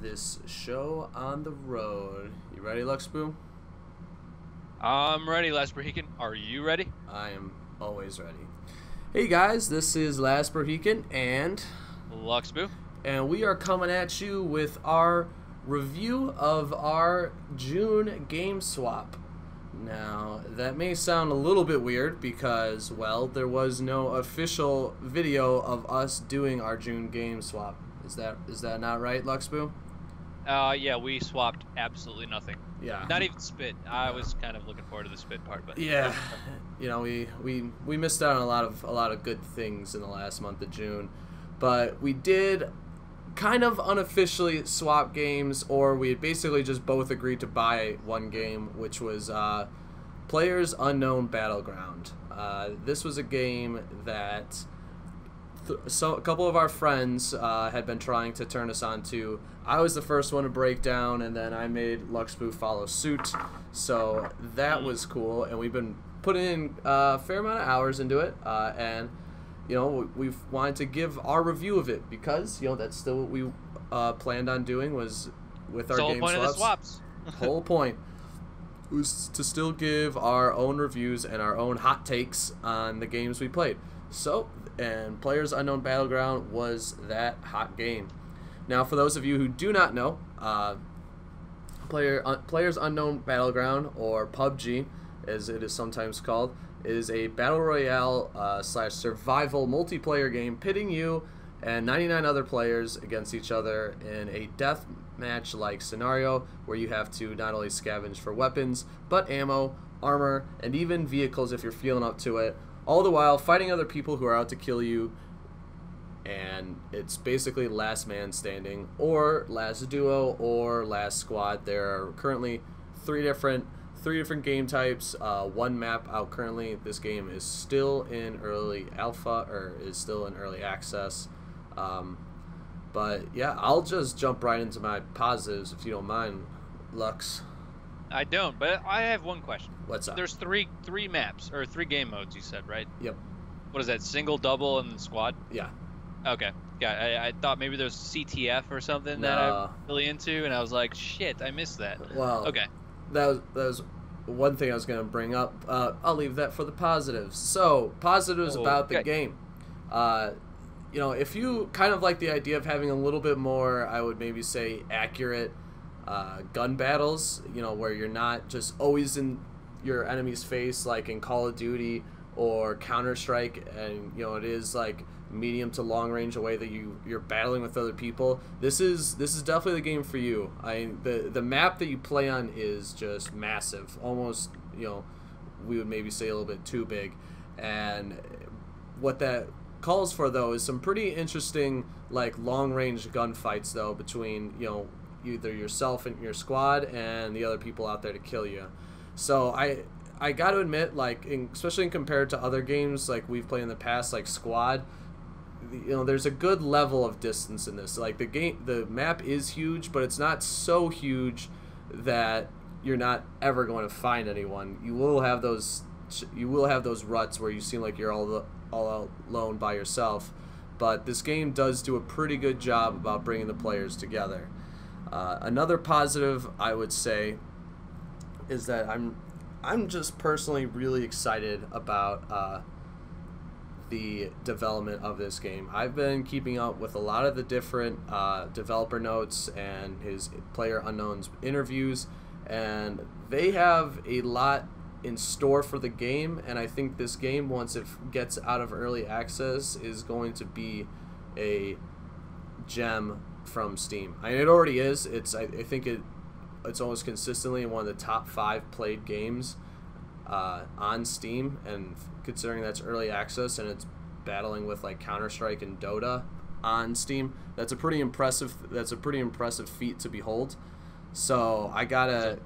this show on the road. You ready, Luxboo? I'm ready, Lasperhican. Are you ready? I am always ready. Hey guys, this is Lasperhican Luxboo. and we are coming at you with our review of our June game swap. Now, that may sound a little bit weird because, well, there was no official video of us doing our June game swap. Is that not right, Luxboo? Yeah, we swapped absolutely nothing. Yeah. Not even spit. I was kind of looking forward to the spit part, but yeah, you know, we missed out on a lot of good things in the last month of June, but we did kind of unofficially swap games, or we had basically just both agreed to buy one game, which was Players Unknown Battleground. This was a game that a couple of our friends had been trying to turn us on to. I was the first one to break down, and then I made Luxboo follow suit. So that was cool, and we've been putting in a fair amount of hours into it, and you know, we've wanted to give our review of it because, you know, that's still what we planned on doing, was with our game swaps. The whole point of the swaps. Whole point was to still give our own reviews and our own hot takes on the games we played. So, and Players Unknown Battleground was that hot game. Now, for those of you who do not know, Players Unknown Battleground, or PUBG, as it is sometimes called, is a battle royale / survival multiplayer game pitting you and 99 other players against each other in a deathmatch-like scenario where you have to not only scavenge for weapons, but ammo, armor, and even vehicles if you're feeling up to it, all the while fighting other people who are out to kill you. And it's basically last man standing, or last duo, or last squad. There are currently three different game types, one map out currently. This game is still in early alpha, or is still in early access. But yeah, I'll just jump right into my positives if you don't mind, Lux. I don't, but I have one question. What's up? There's three maps, or three game modes, you said, right? Yep. What is that, single, double, and then squad? Yeah. Okay. Yeah, I thought maybe there's CTF or something that I'm really into, and I was like, shit, I missed that. Well, okay. That was one thing I was going to bring up. I'll leave that for the positives. So, positives about the game. You know, if you kind of like the idea of having a little bit more, I would maybe say, accurate gun battles, you know, where you're not just always in your enemy's face like in Call of Duty or Counter-Strike, and, you know, it is like medium to long range away that you're battling with other people. This is definitely the game for you. The map that you play on is just massive, almost, you know, we would maybe say a little bit too big. And what that calls for, though, is some pretty interesting, like, long range gunfights, though, between, you know, either yourself and your squad and the other people out there to kill you. So I got to admit, like, especially compared to other games like we've played in the past, like Squad, you know, there's a good level of distance in this. Like, the map is huge, but it's not so huge that you're not ever going to find anyone. You will have those ruts where you seem like you're all alone by yourself, but this game does do a pretty good job about bringing the players together. Another positive I would say is that I'm just personally really excited about the development of this game. I've been keeping up with a lot of the different developer notes and his Player Unknown's interviews, and they have a lot in store for the game, and I think this game, once it gets out of early access, is going to be a gem from Steam. I mean, it already is. I think it's almost consistently one of the top 5 played games on Steam, and considering that's early access and it's battling with like Counter-Strike and Dota on Steam, that's a pretty impressive feat to behold. So I gotta,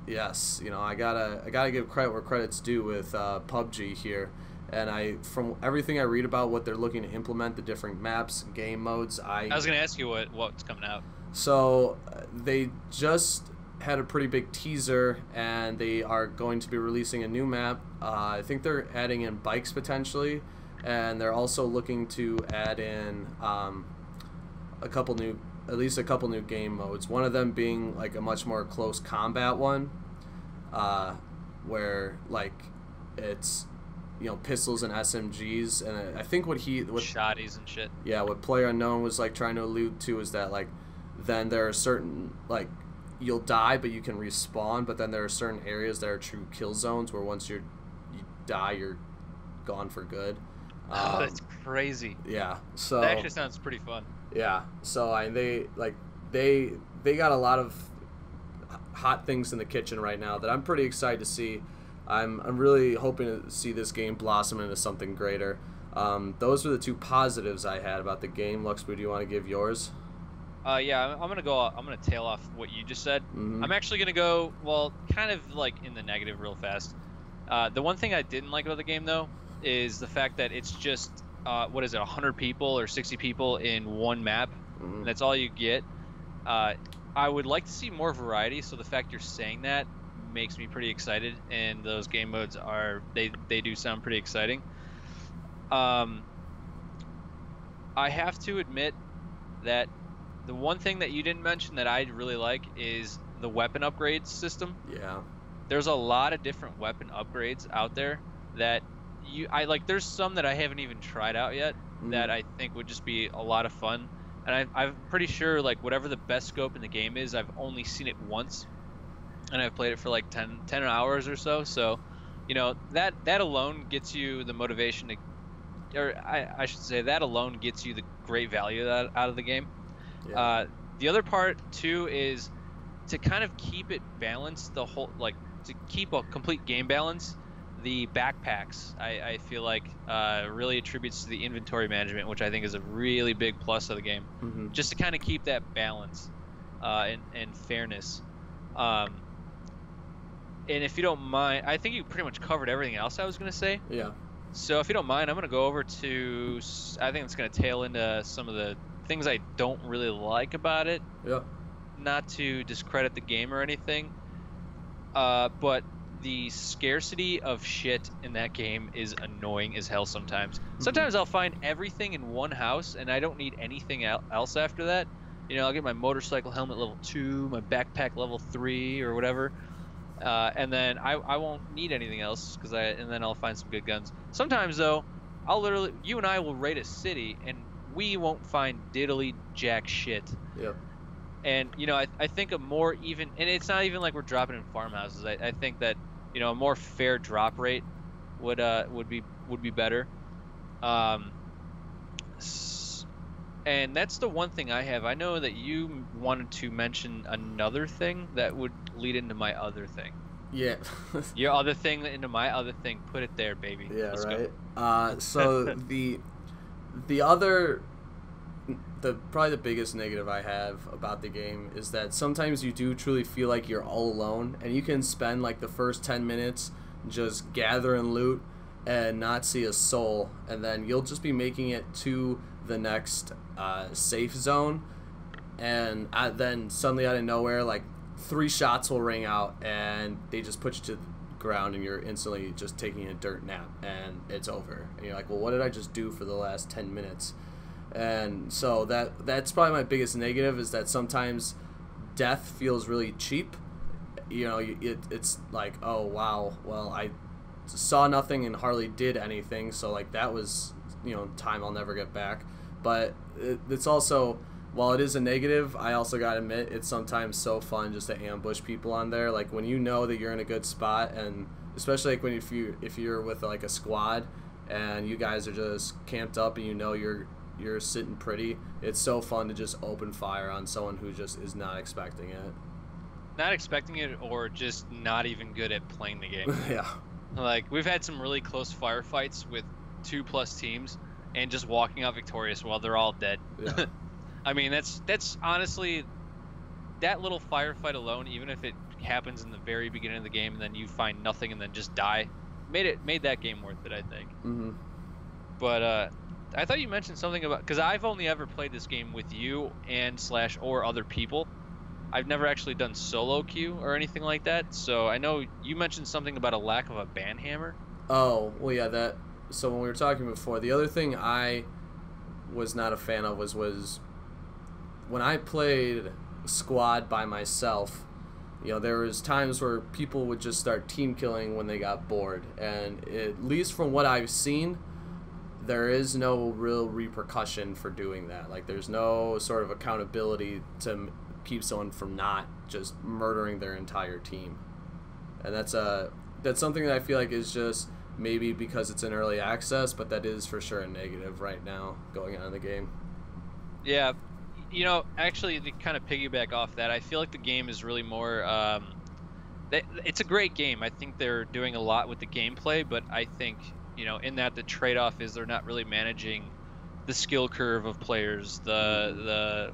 yes, you know, I gotta give credit where credit's due with PUBG here. And from everything I read about what they're looking to implement, the different maps, game modes, I was gonna ask you what's coming out. So they just had a pretty big teaser, and they are going to be releasing a new map. I think they're adding in bikes potentially, and they're also looking to add in a couple new at least a couple new game modes. One of them being like a much more close combat one, where like it's pistols and SMGs, and I think what shotties and shit. Yeah, what PlayerUnknown was like trying to allude to is that like then there are certain like you'll die but you can respawn, but then there are certain areas that are true kill zones where once you die you're gone for good. Oh, that's crazy. Yeah, so that actually sounds pretty fun. Yeah, so they got a lot of hot things in the kitchen right now that I'm pretty excited to see. I'm really hoping to see this game blossom into something greater. Those are the two positives I had about the game. Luxby, do you want to give yours? Yeah, I'm gonna tail off what you just said. Mm-hmm. I'm actually gonna go, well, kind of like in the negative real fast. The one thing I didn't like about the game though is the fact that it's just 100 people or 60 people in one map. Mm-hmm. And that's all you get. I would like to see more variety, so the fact you're saying that makes me pretty excited, and those game modes they do sound pretty exciting. I have to admit that the one thing that you didn't mention that I really like is the weapon upgrades system. Yeah. There's a lot of different weapon upgrades out there that I like. There's some that I haven't even tried out yet that I think would just be a lot of fun. And I'm pretty sure like whatever the best scope in the game is, I've only seen it once, and I've played it for like 10 hours or so. So, that alone gets you the motivation to, or I should say that alone gets you the great value out of the game. Yeah. The other part too is to kind of keep it balanced, to keep a complete game balance. The backpacks, I feel like, really attributes to the inventory management, which I think is a really big plus of the game. Mm-hmm. Just to kind of keep that balance and fairness. And if you don't mind, I think you pretty much covered everything else I was going to say. Yeah. So if you don't mind, I'm going to go over to, I think it's going to tail into some of the things I don't really like about it. Yeah. Not to discredit the game or anything, but the scarcity of shit in that game is annoying as hell sometimes. Sometimes I'll find everything in one house and I don't need anything else after that. I'll get my motorcycle helmet level 2, my backpack level 3 or whatever. And then I won't need anything else and then I'll find some good guns. Sometimes though, you and I will raid a city and we won't find diddly jack shit. Yep. And I think a more even, and it's not even like we're dropping in farmhouses. I think that a more fair drop rate would be better. And that's the one thing I have. I know that you wanted to mention another thing that would lead into my other thing. Yeah. Your other thing into my other thing. Put it there, baby. Yeah. Let's right. Go. So probably the biggest negative I have about the game is that sometimes you do truly feel like you're all alone, and you can spend like the first 10 minutes just gathering loot and not see a soul, and then you'll just be making it to the next safe zone, and then suddenly out of nowhere, like 3 shots will ring out and they just put you to the ground and you're instantly just taking a dirt nap and it's over, and you're like, well, what did I just do for the last 10 minutes? And so that's probably my biggest negative, is that sometimes death feels really cheap. It's like, oh wow, well, I saw nothing and hardly did anything, so like that was time I'll never get back. But it's also, while it is a negative, I also gotta admit it's sometimes so fun just to ambush people on there. Like when you know that you're in a good spot, and especially like if you're with like a squad and you guys are just camped up and you're sitting pretty, it's so fun to just open fire on someone who just is not expecting it. Not expecting it, or just not even good at playing the game. Yeah. Like, we've had some really close firefights with 2+ teams, and just walking out victorious while they're all dead. Yeah. I mean, that's honestly, that little firefight alone, even if it happens in the very beginning of the game and then you find nothing and then just die, made that game worth it, I think. Mm-hmm. But I thought you mentioned something about, because I've only ever played this game with you or other people. I've never actually done solo queue or anything like that. So I know you mentioned something about a lack of a band hammer. Oh, well, yeah, so when we were talking before, the other thing I was not a fan of was when I played squad by myself, you know, there was times where people would just start team killing when they got bored, and at least from what I've seen, there is no real repercussion for doing that. Like, there's no sort of accountability to keep someone from not just murdering their entire team. And that's something that I feel like is just maybe because it's in early access, but that is for sure a negative right now going on in the game. Yeah, you know, actually, to kind of piggyback off that, I feel like the game is really more. It's a great game. I think they're doing a lot with the gameplay, but I think, you know, in that the trade-off is they're not really managing the skill curve of players, the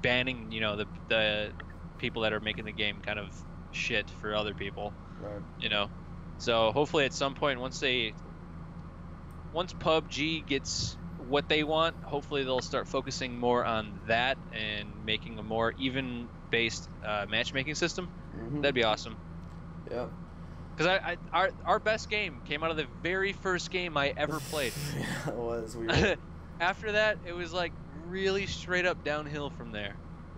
banning, you know, the people that are making the game kind of shit for other people. Right. You know, so hopefully at some point once PUBG gets what they want, hopefully they'll start focusing more on that and making a more even based matchmaking system. That'd be awesome. Yeah. Because our best game came out of the very first game I ever played. Yeah, it was weird. After that, it was like really straight up downhill from there.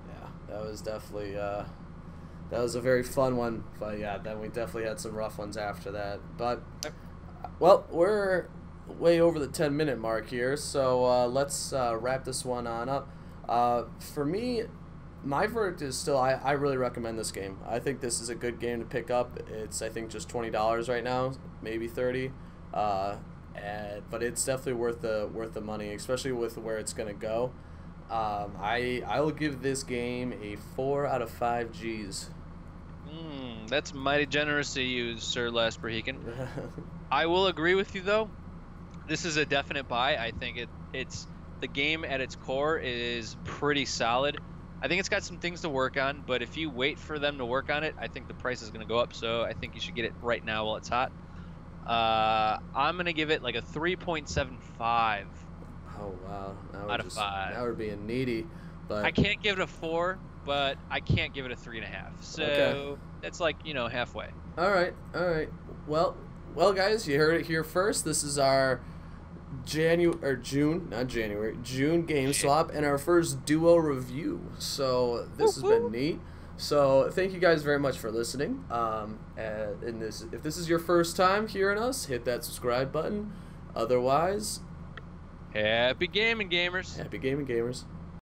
Yeah, that was definitely that was a very fun one. But yeah, then we definitely had some rough ones after that. But well, we're way over the 10-minute mark here, so let's wrap this one on up. For me, my verdict is still I really recommend this game. I think this is a good game to pick up. It's, I think, just $20 right now, maybe $30, but it's definitely worth the money, especially with where it's gonna go. I will give this game a 4 out of 5 G's. That's mighty generous of you, Sir Les Brahican. I will agree with you though. This is a definite buy. I think it's the game at its core is pretty solid. I think it's got some things to work on, but if you wait for them to work on it, I think the price is going to go up. So I think you should get it right now while it's hot. I'm going to give it like a 3.75. Oh wow! Out of 5. Now we're being needy, but I can't give it a 4, but I can't give it a 3.5. So okay. That's like, you know, halfway. All right. Well, guys, you heard it here first. This is our June game swap and our first duo review. So this has been neat. So thank you guys very much for listening. If this is your first time hearing us, hit that subscribe button. Otherwise, happy gaming, gamers. Happy gaming, gamers.